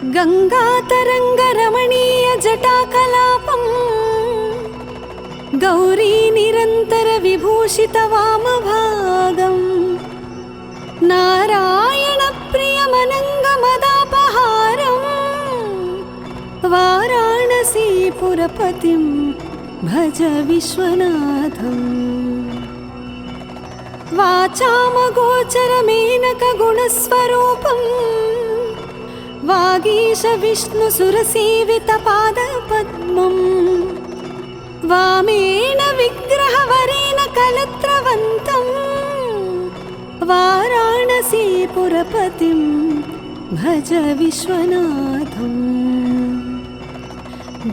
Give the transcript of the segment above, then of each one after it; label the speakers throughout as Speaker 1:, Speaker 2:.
Speaker 1: गंगातरंगरमणीय जटाकलापं गौरी निरंतर विभूषित वामभागं नारायण प्रियमनंगमदापहारं वाराणसीपुरपतिं भज विश्वनाथम्। वाचामगोचरमेनकगुणस्वरूपं वागीश विष्णुसुरसेवितपादपद्मं वामेन विग्रहवरेण कलत्रवन्तं वाराणसीपुरपतिं भज विश्वनाथम्।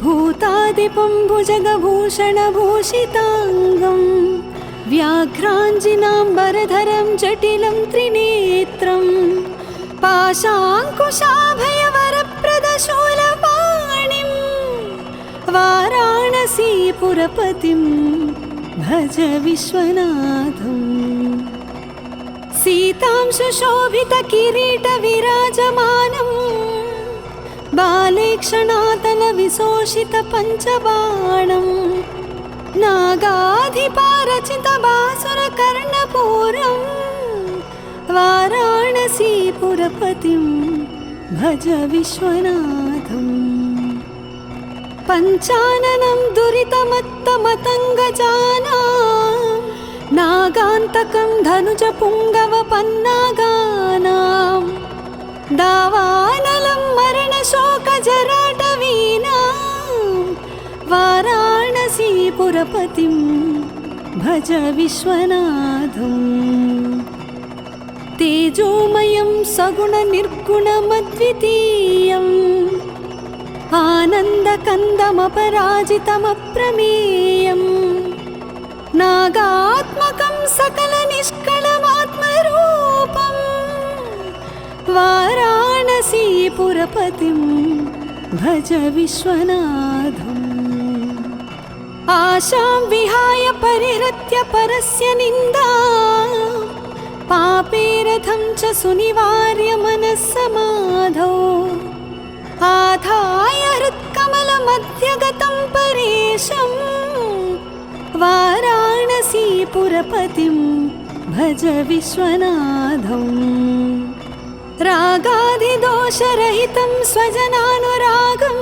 Speaker 1: भूतादिपं भुजगभूषणभूषिताङ्गं व्याघ्राञ्जिनाम्बरधरं जटिलं त्रिनेत्रं पाशाङ्कुशाभयवरप्रदशूलपाणिं वाराणसीपुरपतिं भज विश्वनाथम्। सीतां सुशोभितकिरीटविराजमानं बालेक्षणातनविशोषितपञ्चबाणं नागाधिपारचितबासुरकर्णपूरं वाराणसीपुरपतिं भज विश्वनाथम्। पञ्चाननं दुरितमत्तमतङ्गजानां नागान्तकं धनुजपुङ्गवपन्नागानां दावानलं मरणशोकजराटवीनां वाराणसीपुरपतिं भज विश्वनाथम्। तेजोमयं सगुणनिर्गुणमद्वितीयं आनन्दकन्दमपराजितमप्रमेयं नागात्मकं सकलनिष्कळमात्मरूपं वाराणसीपुरपतिं भज विश्वनाथम्। आशां विहाय परिहृत्य परस्य निन्दां पापेरथं च सुनिवार्य मनस्समाधौ आधाय हृत्कमलमध्यगतं परेशं वाराणसीपुरपतिं भज विश्वनाथम्। रागादिदोषरहितं स्वजनानुरागं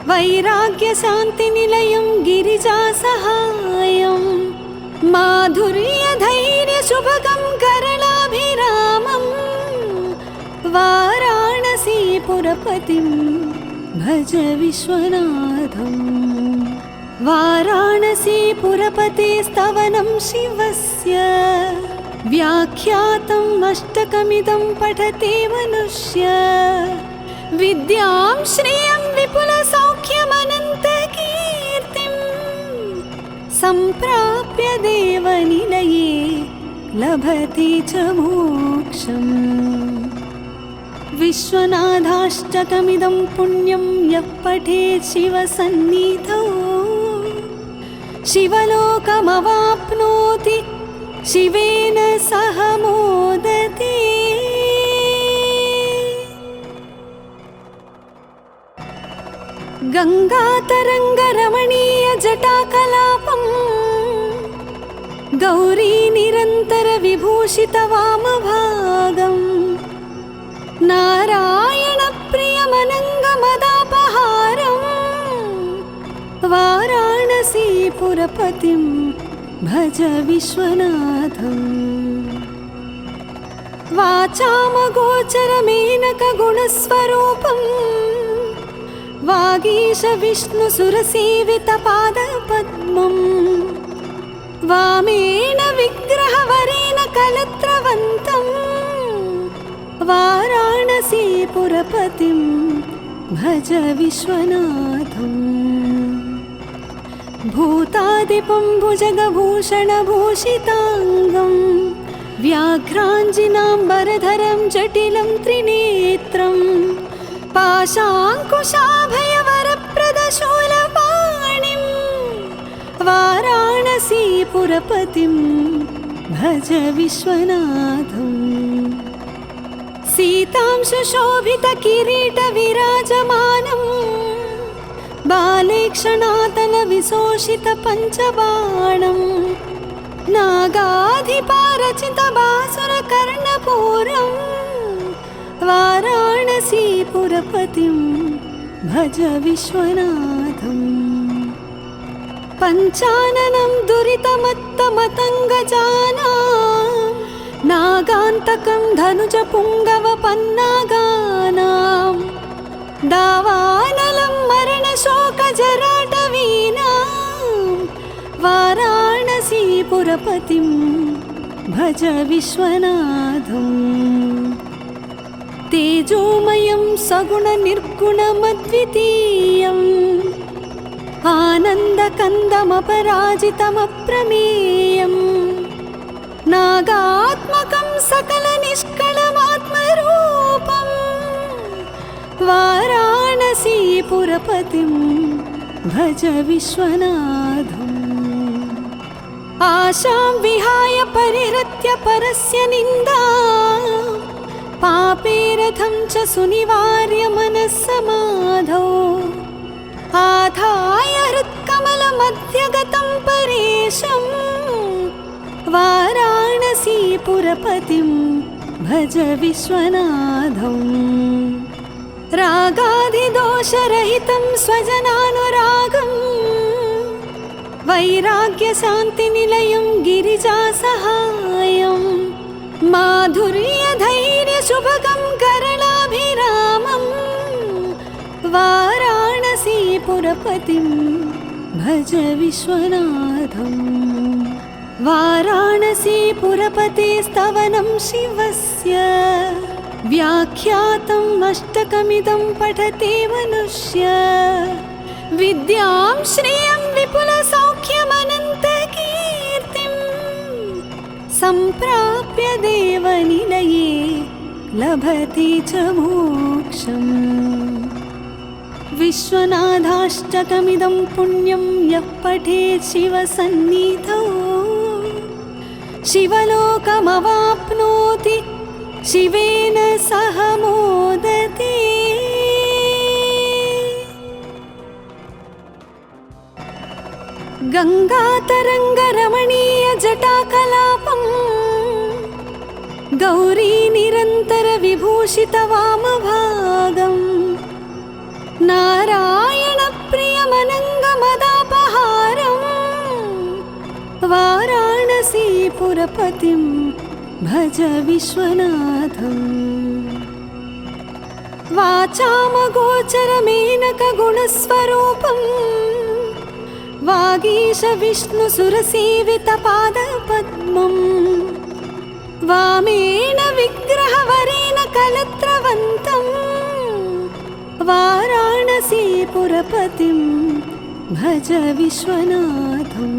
Speaker 1: वैराग्यशान्तिनिलयं गिरिजासहायं माधुर्यधैर्यशुभगं करलाभिरामं वाराणसीपुरपतिं भज विश्वनाथम्। वाराणसीपुरपतेस्तवनं शिवस्य व्याख्यातम् अष्टकमिदं पठते मनुष्य विद्यां श्रियं विपुलसौख्यमनन्तकीर्तिं सम्प्राप्य देवनिलये लभते च मोक्षम्। विश्वनाथाष्टकमिदं पुण्यं यः पठेत् शिवसन्निधौ शिवलोकमवाप्नोति शिवेन सह मोदते। गंगातरंगरमणीय जटाकलापं गौरी निरंतर विभूषित वामभागं नारायण प्रियमनंगमदापहारं वाराणसीपुरपतिं भज विश्वनाथम्। वाचामगोचरमेनकगुणस्वरूपं वागीश विष्णुसुरसेवितपादपद्मं वामेन विग्रहवरेण कलत्रवन्तं वाराणसीपुरपतिं भज विश्वनाथम्। भूतादिपं भुजगभूषणभूषिताङ्गं व्याघ्राञ्जिनाम्बरधरं जटिलं त्रिनेत्रं पाशाङ्कुशाभयवरप्रदशूलपाणिं वाराणसीपुरपतिं भज विश्वनाथम्। सीतांशुशोभितकिरीटविराजमानम् बालेक्षणातलविशोषितपञ्चबाणम् नागाधिपारचितबासुरकर्णपूरम् वाराणसीपुरपतिं भज विश्वनाथम् पञ्चाननं दुरितमत्तमतङ्गजानां नागान्तकं धनुजपुङ्गवपन्नागानां दावानलं मरणशोकजराटवीनां वाराणसीपुरपतिं भज विश्वनाथम् तेजोमयं सगुणनिर्गुणमद्वितीयम् आनन्दकन्दमपराजितमप्रमेयम् नागात्मकं सकलनिष्कळमात्मरूपम् वाराणसीपुरपतिं भज विश्वनाथम् आशां विहाय परिहृत्य परस्य निन्दा पापेरथं च सुनिवार्य मनस्समाधौ आधाय हृत्कमलमध्यगतं परेशं वाराणसीपुरपतिं भज विश्वनाथम् रागादिदोषरहितं स्वजनानुरागं वैराग्यशान्तिनिलयं गिरिजासहायं माधुर्यधैर्यशुभगं करलाभिरामं वाराणसीपुरपतिं भज विश्वनाथम् वाराणसीपुरपतेस्तवनं शिवस्य व्याख्यातम् अष्टकमिदं पठते मनुष्य विद्यां श्रियं विपुलसौख्यमनन्तकीर्तिं सम्प्राप्य देवनिलये लभते च मोक्षम् विश्वनाथाष्टकमिदं पुण्यं यः पठेत् शिवसन्निधौ शिवलोकमवाप्नोति शिवेन सह मोदते। गङ्गातरङ्गरमणीयजटाकलापं गौरीनिरन्तरविभूषितवामभागं नारायणप्रियमनङ्गमदापहारं वाराणसीपुरपतिं भज विश्वनाथम् वाचामगोचरमेनकगुणस्वरूपं वागीशविष्णुसुरसेवितपादपद्मं वामेन विग्रहवरेण कलत्रवन्तं वाराणसीपुरपतिं भज विश्वनाथम्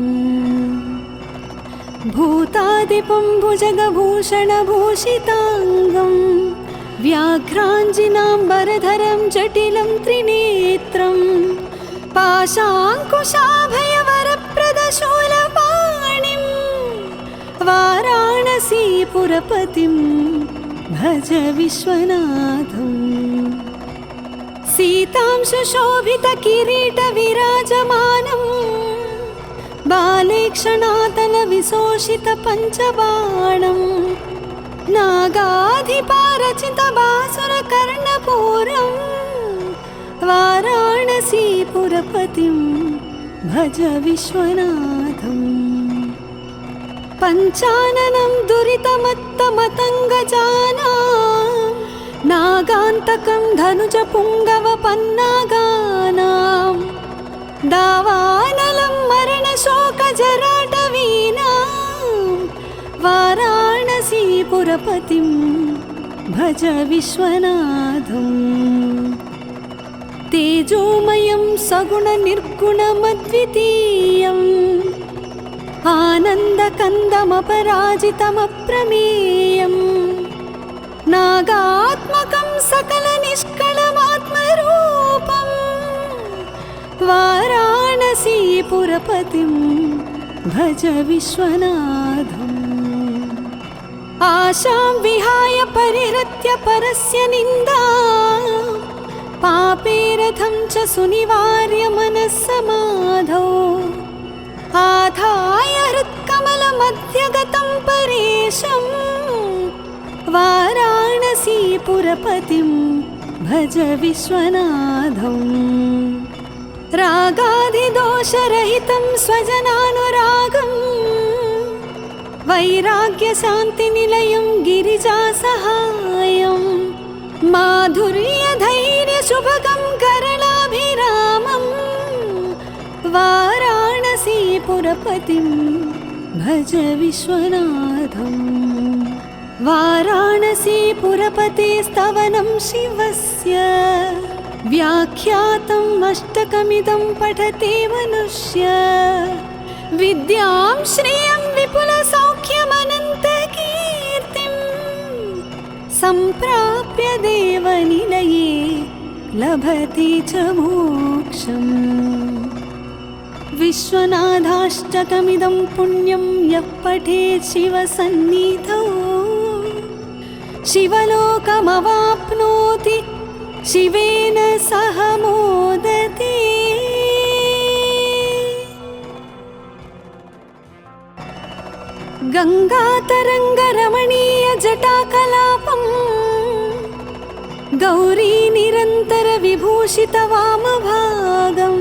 Speaker 1: भूतादिपुं भुजगभूषणभूषिताङ्गं व्याघ्राञ्जिनाम्बरधरं जटिलं त्रिनेत्रं पाशाङ्कुशाभयवरप्रदशूलपाणिं वाराणसीपुरपतिं भज विश्वनाथम् सीतांशुशोभितकिरीटविराजमानम् बालेक्षणातलविशोषितपञ्चबाणं नागाधिपारचितबासुरकर्णपूरं वाराणसीपुरपतिं भज विश्वनाथम् पञ्चाननं दुरितमत्तमतङ्गजानां नागान्तकं धनुजपुङ्गवपन्नागानां दावानलं मरणशोकजराटवीनां वाराणसीपुरपतिं भज विश्वनाथम् तेजोमयं सगुणनिर्गुणमद्वितीयम् आनन्दकन्दमपराजितमप्रमेयम् नागात्मकं सकलनिष्कळमात्मरूपम् वाराणसीपुरपतिं भज विश्वनाथम् आशां विहाय परिहृत्य परस्य निन्दा पापे रथं च सुनिवार्य मनः समाधौ आधाय हृत्कमलमध्यगतं परेशं वाराणसीपुरपतिं भज विश्वनाथम् रागाधिदोषरहितं स्वजनानुरागं वैराग्यशान्तिनिलयं गिरिजासहायं माधुर्यधैर्यशुभगं करलाभिरामं वाराणसीपुरपतिं भज विश्वनाथम् वाराणसीपुरपते स्तवनं शिवस्य व्याख्यातम् अष्टकमिदं पठते मनुष्य विद्यां श्रियं विपुलसौख्यमनन्तकीर्तिं सम्प्राप्य देवनिलये लभते च मोक्षम् विश्वनाथाष्टकमिदं पुण्यं यः पठेत् शिवसन्निधौ शिवलोकमवाप्नोति शिवेन सह मोदते। गंगातरंगरमणीय जटाकलापं गौरी निरंतर विभूषित वामभागं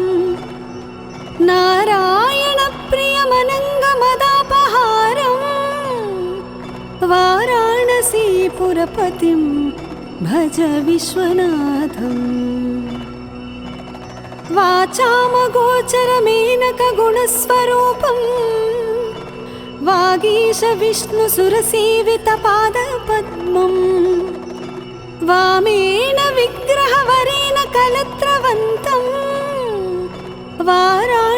Speaker 1: नारायण प्रियमनंगमदापहारं वाराणसीपुरपतिं भज विश्वनाथम् वाचामगोचरमेनकगुणस्वरूपं वागीश विष्णुसुरसेवितपादपद्मं वामेन विग्रहवरेण कलत्रवन्तं वाराणसीपुरपतिं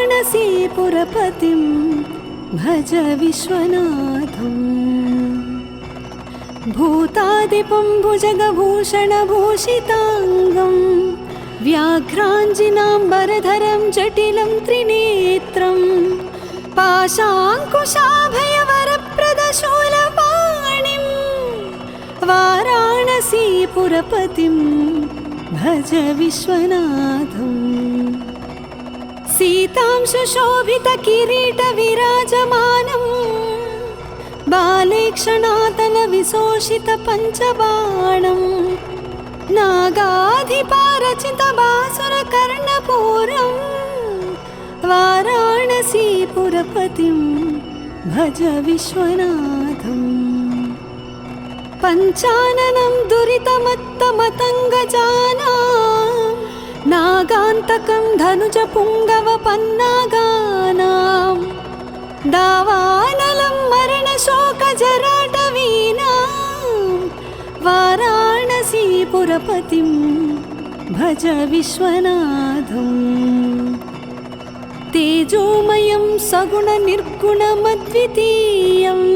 Speaker 1: भज विश्वनाथम् भूतादिपं भुजगभूषणभूषिताङ्गं व्याघ्राञ्जिनाम्बरधरं जटिलं त्रिनेत्रं पाशाङ्कुशाभयवरप्रदशूलपाणिं वाराणसीपुरपतिं भज विश्वनाथम् सीतां सुशोभितकिरीटविराजमानं बालेक्षणातलविशोषितपञ्चबाणं नागाधिपारचितबासुरकर्णपूरं वाराणसीपुरपतिं भज विश्वनाथम् पञ्चाननं दुरितमत्तमतङ्गजानां नागान्तकं धनुजपुङ्गवपन्नागानां दावानलं मरणशोकजराटवीनां वाराणसीपुरपतिं भज विश्वनाथम् तेजोमयं सगुणनिर्गुणमद्वितीयम्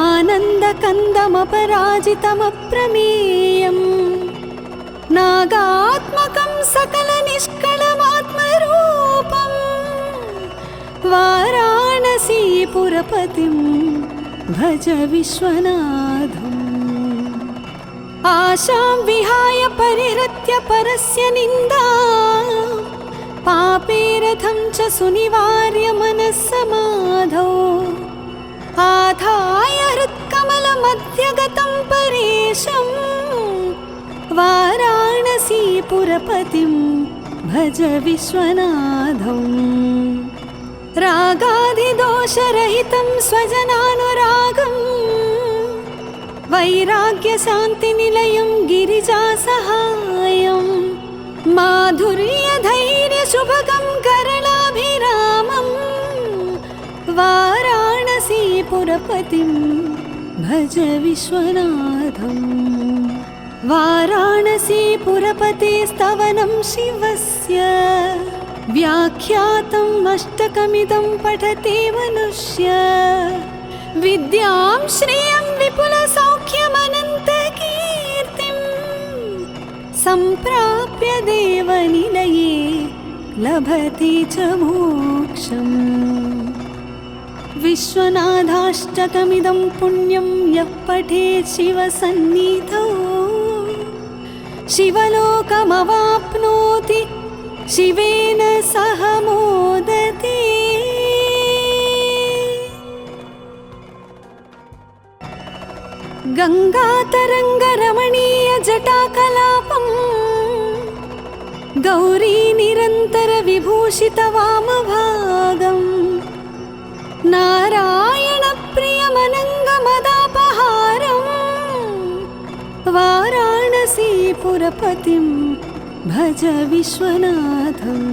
Speaker 1: आनन्दकन्दमपराजितमप्रमेयं नागात्मकं सकलनिष्कलमात्मरूपं वाराणसीपुरपतिं भज विश्वनाथम् आशां विहाय परिहृत्य परस्य निन्दा पापे रथं च सुनिवार्य मनः समाधौ आधाय हृत्कमलमध्यगतं परेशं वाराणसीपुरपतिं भज विश्वनाथम् रागाधिदोषरहितं स्वजनानुरागं वैराग्यशान्तिनिलयं गिरिजासहायं माधुर्यधैर्यशुभगं करलाभिरामं वाराणसीपुरपतिं भज विश्वनाथम् वाराणसीपुरपते स्तवनं शिवस्य व्याख्यातम् अष्टकमिदं पठते मनुष्य विद्यां श्रियं विपुलसौख्यमनन्तकीर्तिं सम्प्राप्य देवनिलये लभते च मोक्षम्। विश्वनाथाष्टकमिदं पुण्यं यः पठेत् शिवसन्निधौ शिवलोकमवाप्नोति शिवेन सह मोदते। गङ्गातरङ्गरमणीयजटाकलापं गौरी निरन्तरविभूषितवामभागम् नारायणप्रियमनङ्गमदापहारम् वाराणसीपुरपतिं भज विश्वनाथम्।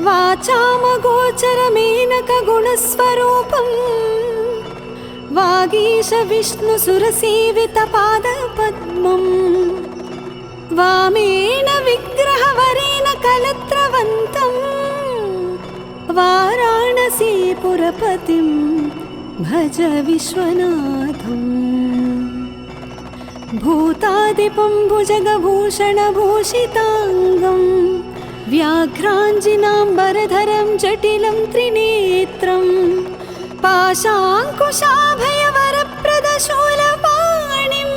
Speaker 1: वाचामगोचरमेनकगुणस्वरूपम् वागीशविष्णुसुरसेवितपादपद्मम् वामेन विग्रहवरेण कलत्रवन्तम् वाराणसीपुरपतिं भज विश्वनाथम्। भूतादिपं भुजगभूषणभूषिताङ्गं व्याघ्राञ्जिनाम्बरधरं जटिलं त्रिनेत्रं पाशाङ्कुशाभयवरप्रदशूलपाणिं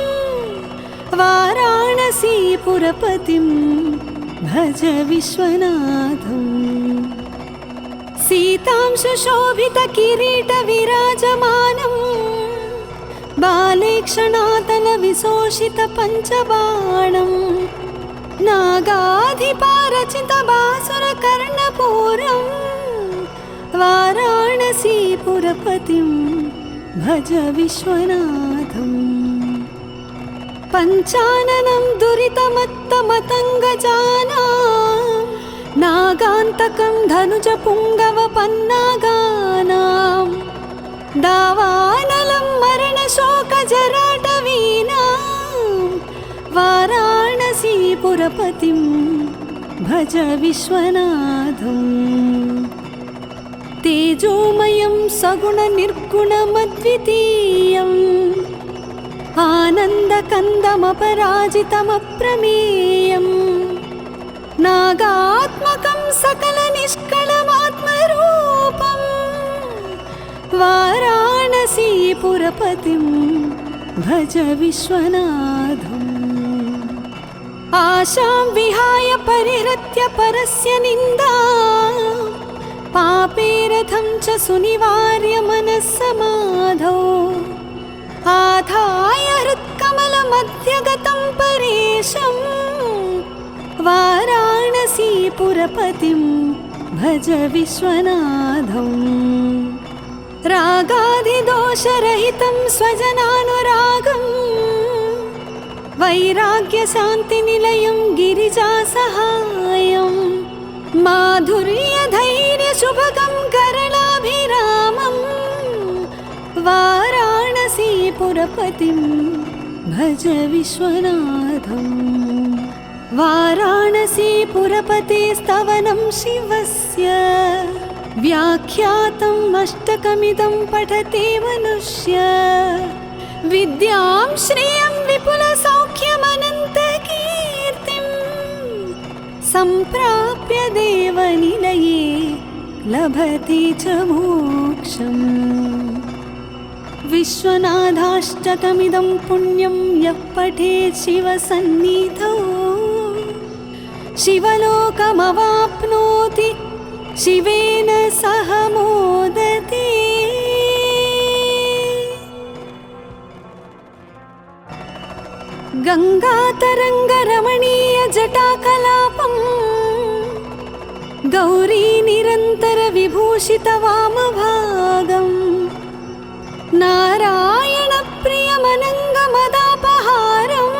Speaker 1: वाराणसीपुरपतिं भज विश्वनाथम्। सीतांशुशोभितकिरीटविराजमानं बालेक्षणातलविशोषितपञ्चबाणं नागाधिपारचितबासुरकर्णपूरं वाराणसीपुरपतिं भज विश्वनाथम्। पञ्चाननं दुरितमत्तमतङ्गजानां नागान्तकं धनुजपुङ्गवपन्नागानां दावानलं मरणशोकजराटवीनां वाराणसीपुरपतिं भज विश्वनाथम्। तेजोमयं सगुणनिर्गुणमद्वितीयम् आनन्दकन्दमपराजितमप्रमेयम् नागात्मकं सकलनिष्कळमात्मरूपं वाराणसीपुरपतिं भज विश्वनाथम्। आशां विहाय परिहृत्य परस्य निन्दां पापेरथं च सुनिवार्य मनस्समाधौ आधाय हृत्कमलमध्यगतं परेशं वाराणसीपुरपतिं भज विश्वनाथम्। रागादिदोषरहितं स्वजनानुरागं वैराग्यशान्तिनिलयं गिरिजासहायं माधुर्यधैर्यशुभगं करलाभिरामं वाराणसीपुरपतिं भज विश्वनाथम्। वाराणसीपुरपतेस्तवनं शिवस्य व्याख्यातम् अष्टकमिदं पठते मनुष्य विद्यां श्रियं विपुलसौख्यमनन्तकीर्तिं सम्प्राप्य देवनिलये लभते च मोक्षम्। विश्वनाथाष्टकमिदं पुण्यं यः पठेत् शिवसन्निधौ शिवलोकमवाप्नोति शिवेन सह मोदते। गङ्गातरङ्गरमणीयजटाकलापं गौरी निरन्तरविभूषितवामभागम् नारायणप्रियमनङ्गमदापहारम्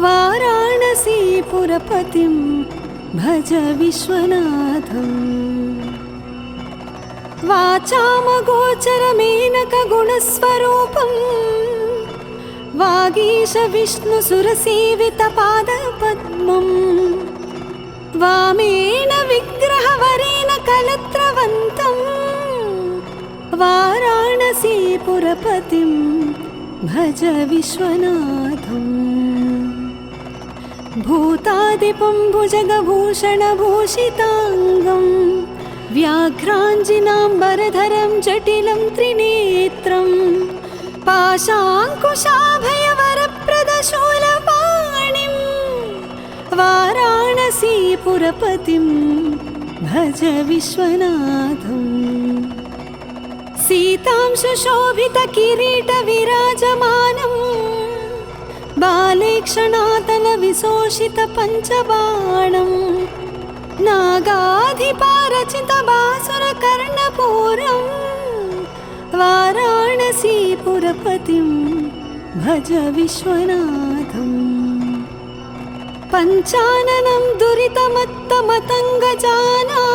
Speaker 1: वाराणसीपुरपतिं भज विश्वनाथम्। वाचामगोचरमेनकगुणस्वरूपम् वागीशविष्णुसुरसेवितपादपद्मम् वामेन विग्रहवरेण कलत्रवन्तम् वाराणसीपुरपतिं भज विश्वनाथम्। भूतादिपं भुजगभूषणभूषिताङ्गं व्याघ्राञ्जिनाम्बरधरं जटिलं त्रिनेत्रं पाशाङ्कुशाभयवरप्रदशूलपाणिं वाराणसीपुरपतिं भज विश्वनाथम् सीतांशुशोभितकिरीटविराजमानं बालेक्षणातलविशोषितपञ्चबाणं नागाधिपारचितबासुरकर्णपूरं वाराणसीपुरपतिं भज विश्वनाथम् पञ्चाननं दुरितमत्तमतङ्गजानां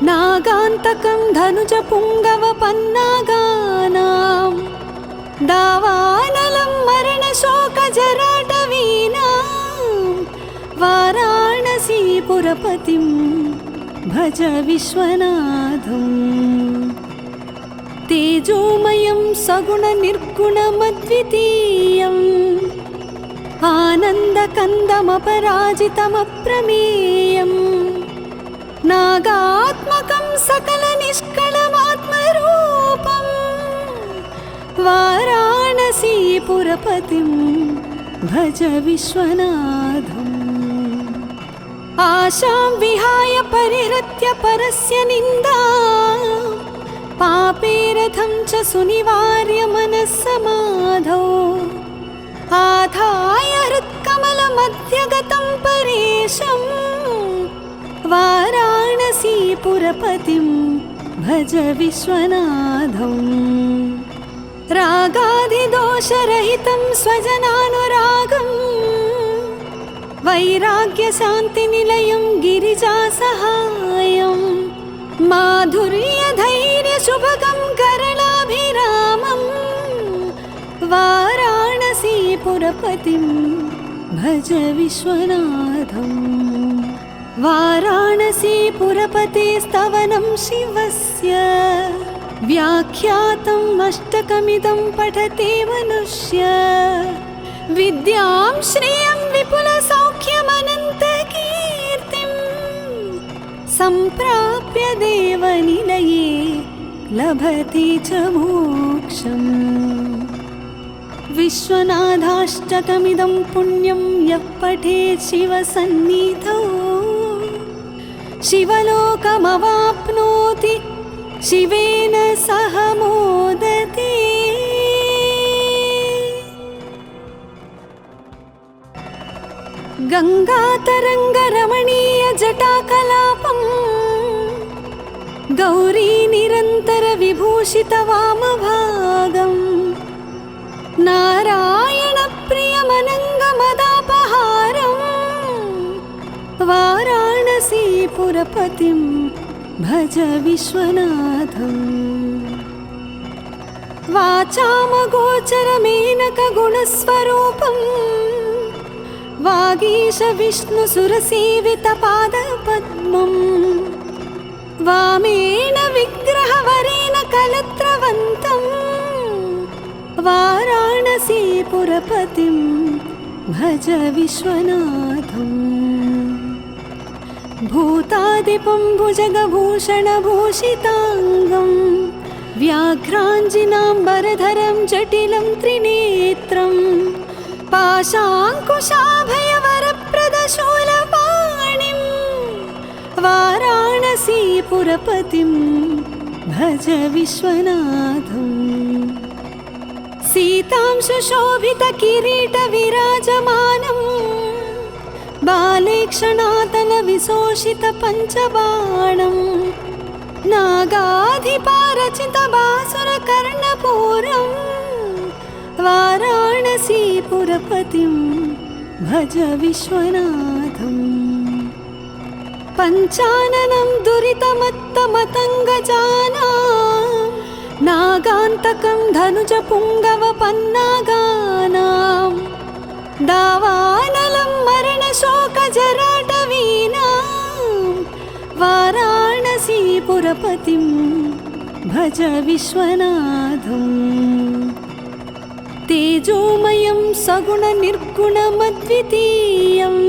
Speaker 1: नागान्तकं धनुजपुङ्गवपन्नागानां दावानलं मरणशोकजराटवीनां वाराणसीपुरपतिं भज विश्वनाथम् तेजोमयं सगुणनिर्गुणमद्वितीयम् आनन्दकन्दमपराजितमप्रमेयम् नागात्मकं सकलनिष्कळमात्मरूपं वाराणसीपुरपतिं भज विश्वनाथम् आशां विहाय परिहृत्य परस्य निन्दां पापेरथं च सुनिवार्य मनस्समाधौ आधाय हृत्कमलमध्यगतं परेशं वाराणसीपुरपतिं भज विश्वनाथम् रागादिदोषरहितं स्वजनानुरागं वैराग्यशान्तिनिलयं गिरिजासहायं माधुर्यधैर्यशुभगं करलाभिरामं वाराणसीपुरपतिं भज विश्वनाथम् वाराणसीपुरपतेस्तवनं शिवस्य व्याख्यातम् अष्टकमिदं पठते मनुष्य विद्यां श्रियं विपुलसौख्यमनन्तकीर्तिं सम्प्राप्य देवनिलये लभते च मोक्षम् विश्वनाथाष्टकमिदं पुण्यं यः पठेत् शिवसन्निधौ शिवलोकमवाप्नोति शिवेन सह मोदते। गङ्गातरङ्गरमणीयजटाकलापं गौरीनिरन्तरविभूषितवामभागं नारायणप्रियमनङ्गमदापहारं वाराणसीपुरपतिं भज विश्वनाथम् वाचामगोचरमेनकगुणस्वरूपं वागीशविष्णुसुरसेवितपादपद्मं वामेन विग्रहवरेण कलत्रवन्तं वाराणसीपुरपतिं भज विश्वनाथम् भूतादिपं भुजगभूषणभूषिताङ्गं व्याघ्राञ्जिनाम्बरधरं जटिलं त्रिनेत्रं पाशाङ्कुशाभयवरप्रदशूलपाणिं वाराणसीपुरपतिं भज विश्वनाथम् सीतांशुशोभितकिरीटविराजमानं बालेक्षणातलविशोषितपञ्चबाणं नागाधिपारचितबासुरकर्णपूरं वाराणसीपुरपतिं भज विश्वनाथम् पञ्चाननं दुरितमत्तमतङ्गजानां नागान्तकं धनुजपुङ्गवपन्नागानां दावानलं मरणशोकजराटवीनां वाराणसीपुरपतिं भज विश्वनाथम् तेजोमयं सगुणनिर्गुणमद्वितीयम्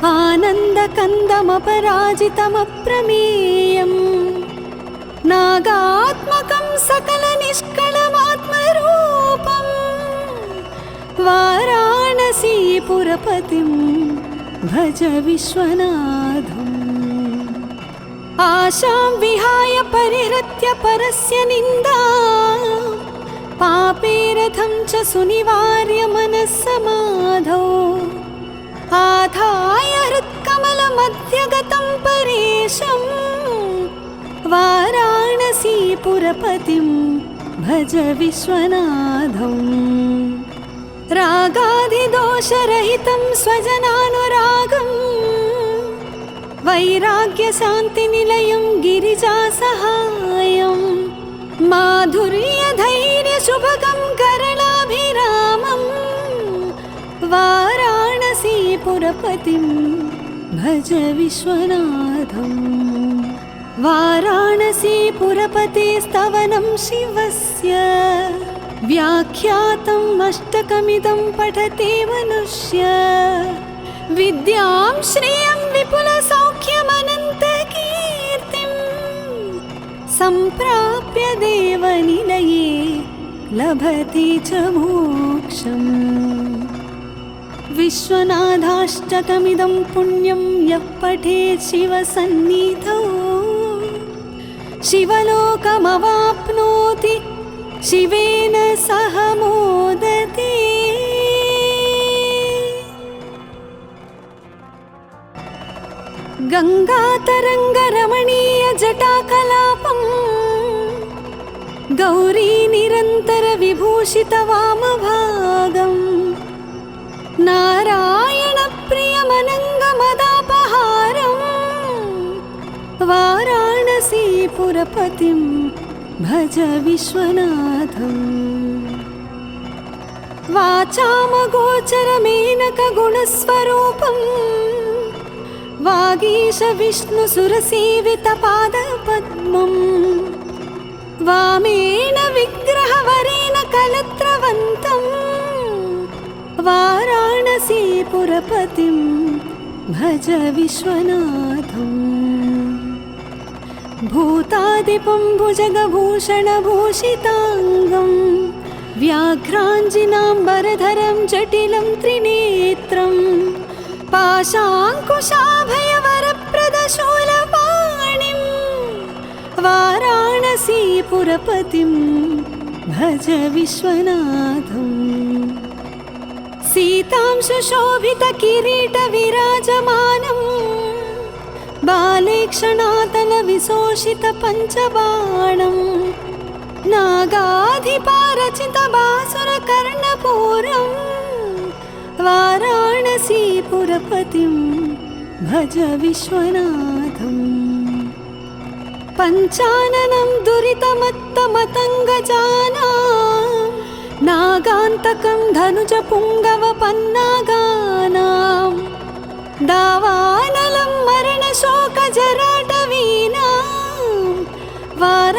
Speaker 1: आनन्दकन्दमपराजितमप्रमेयम् नागात्मकं सकलनिष्कळमात्मरूपम् वाराणसीपुरपतिं भज विश्वनाथम् आशां विहाय परिहृत्य परस्य निन्दा पापेरथं च सुनिवार्य मनस्समाधौ आधाय हृत्कमलमध्यगतं परेशं वाराणसीपुरपतिं भज विश्वनाथम् रागाधिदोषरहितं स्वजनानुरागम् वैराग्यशान्तिनिलयं गिरिजासहायं माधुर्यधैर्यशुभगं करलाभिरामं वाराणसीपुरपतिं भज विश्वनाथम् वाराणसीपुरपतेस्तवनं शिवस्य व्याख्यातम् अष्टकमिदं पठते मनुष्य विद्यां श्रियं विपुलसौख्यमनन्तकीर्तिं सम्प्राप्य देवनिलये लभते च मोक्षम् विश्वनाथाष्टकमिदं पुण्यं यः पठेत् शिवसन्निधौ शिवलोकमवाप्नोति शिवेन सह मोदते। गङ्गातरङ्गरमणीयजटाकलापं गौरीनिरन्तरविभूषितवामभागम् नारायणप्रियमनङ्गमदापहारम् वाराणसीपुरपतिं भज विश्वनाथम् वाचामगोचरमेनकगुणस्वरूपम् वागीश विष्णुसुरसेवितपादपद्मम् वामेन विग्रहवरेण कलत्रवन्तम् वाराणसीपुरपतिं भज विश्वनाथम् भूतादिपं भुजगभूषणभूषिताङ्गं व्याघ्राञ्जिनाम्बरधरं जटिलं त्रिनेत्रं पाशाङ्कुशाभयवरप्रदशूलपाणिं वाराणसीपुरपतिं भज विश्वनाथम् सीतां सुशोभितकिरीटविराजमानम् बालेक्षणातलविशोषितपञ्चबाणम् नागाधिपारचितबासुरकर्णपूरम् वाराणसीपुरपतिं भज विश्वनाथम् पञ्चाननं दुरितमत्तमतङ्गजानां नागान्तकं धनुजपुङ्गवपन्नागानां